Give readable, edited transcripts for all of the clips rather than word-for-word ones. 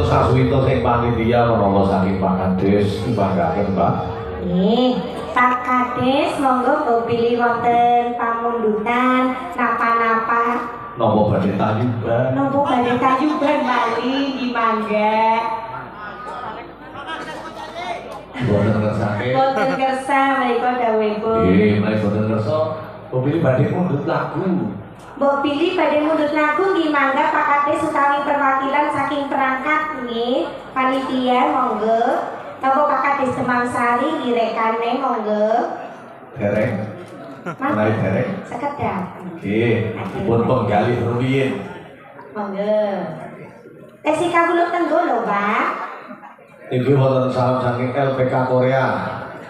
Saswito sing panitia menawa saking Pak Kades dibanggaken, Pak. Nggih, Pak Kades monggo mbok pilih wonten pamundutan napa-napa. Napa badhe tayuban? Napa badhe tayuban bali di mangga. Boten ngersake. Boten kersa menika dawuhipun. Nggih, menawi boten kersa, mbok pilih badhe mundhut lagu. Mbok pilih badhe mundhut lagu nggih mangga Pak Kades utawi perwakilan saking perangkat nggih panitia monggo. Napa Pak Kades Demangsari ngirekane monggo. Dereng. Menawi dereng. Sekedap. Nggih, dipun penggalih rumiyin. Monggo. Tesi kawula tenggo lho, Pak. Inggih wonten salam saking LPK Korea.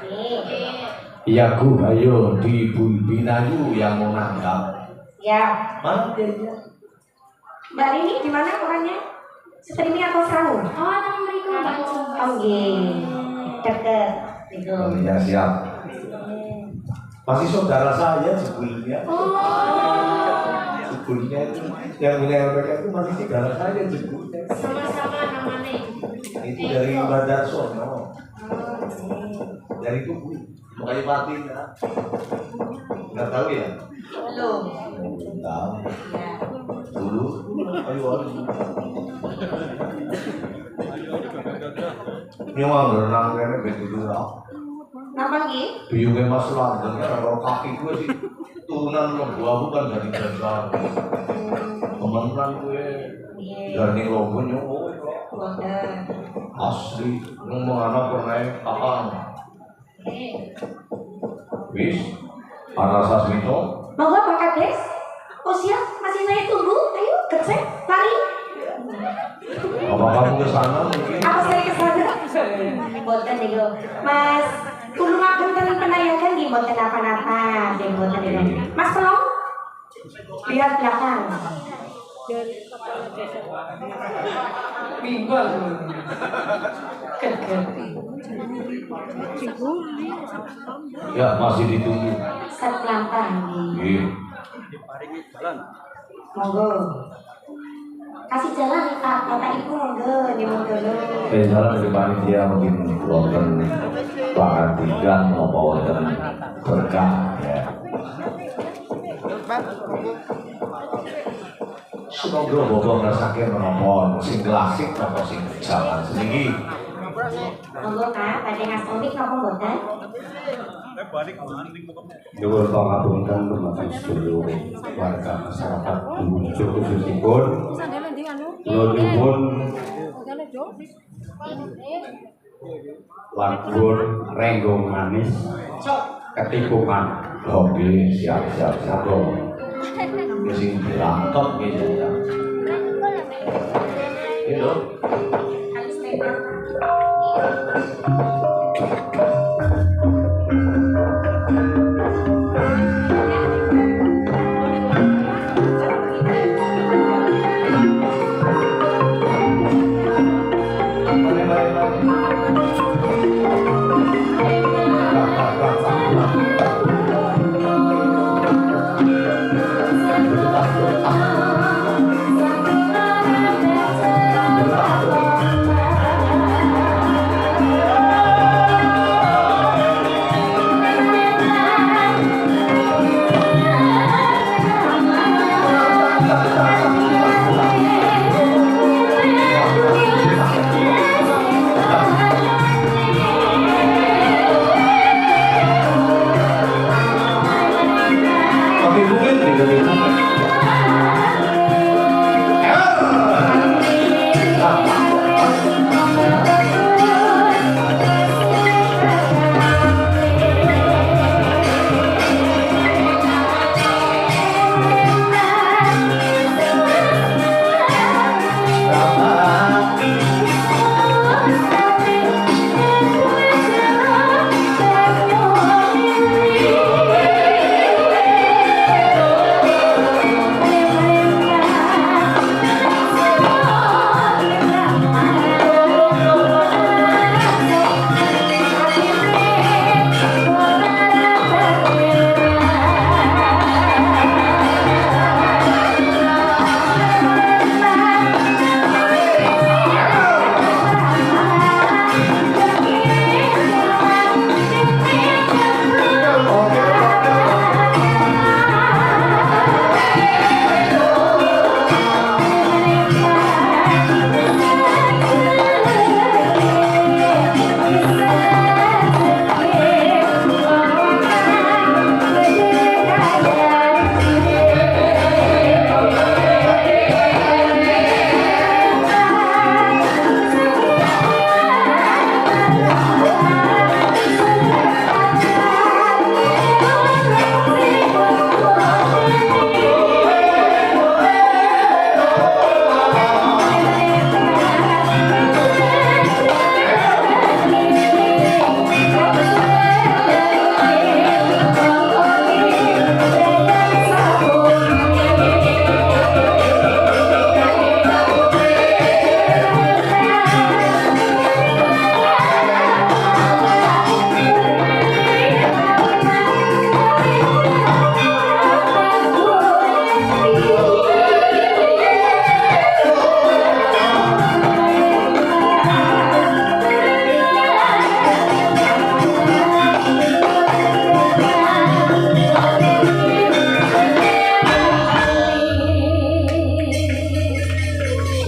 Nggih. Ya Gu, ayo di Binayu yang mau nanggap. Ya. Mana dia? Mbak Rini di mana orangnya? Streaming atau sahur? Oh, teman mereka baca. Oh, nggih. Deket. Itu. Oh, ya siap. Masih saudara saya jebulnya. Oh. Jebulnya itu yang punya LPK itu masih saudara saya jebulnya. Sama-sama namanya. Itu dari Badar Sono. Dari Tugu. Makanya mati ya. Nggak tahu ya? Belum. Tahu. Ya. Dulu. Ayo. Ini mah berenang kayaknya begitu lah. Napa nggih? Biungnya Mas Langgengnya kalau kaki gue sih turunan membuah bukan dari dasar. Temenan gue dari logo nyowo Boten. asli ngomong anak pernah kakak. Wis, Para Sasmito. Monggo Pak Kades. Oh siap, masih saya tunggu. Ayo, gesek, lari. Apa kamu ke sana mungkin? Apa saya ke sana? Boten niku. Mas, tulung akan kalian penayakan nggih boten apa-apa. Nggih boten niku. Mas tolong lihat belakang. Bingung. Ya masih ditunggu. Set lampah nggih. Iya. Monggo. Kasih jalan nih Pak, Bapak Ibu monggo, nih monggo lho. Jalan dari panitia mungkin wonten perhatikan apa wonten berkah ya. Semoga Bapak ngrasake menapa sing klasik napa sing jalan seniki. Monggo Pak, badhe ngastunik napa mboten? Nuwun pangapunten dumateng seluruh warga masyarakat Bulujo khususipun nuwun lampun renggong manis ketipungan. Oke, siap. Ya sing dilangkep gitu ya. Iya. Halus memang.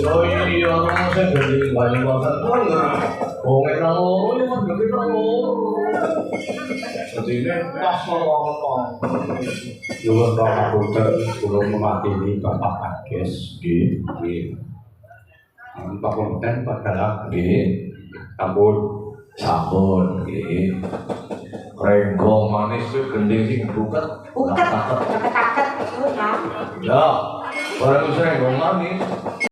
Oh iya, orang saya jadi banyak banget kan ngomongin nang loro ya kan gede nang loro. Jadi ini pas banget. Nuwun pangapunten kula memateni Bapak Kades nggih. Papunten padahal Nggih, sampun sampun nggih. Renggo manis kuwi gending sing buket. Uket, uket-uket itu ya. Ya, barang wis renggo manis.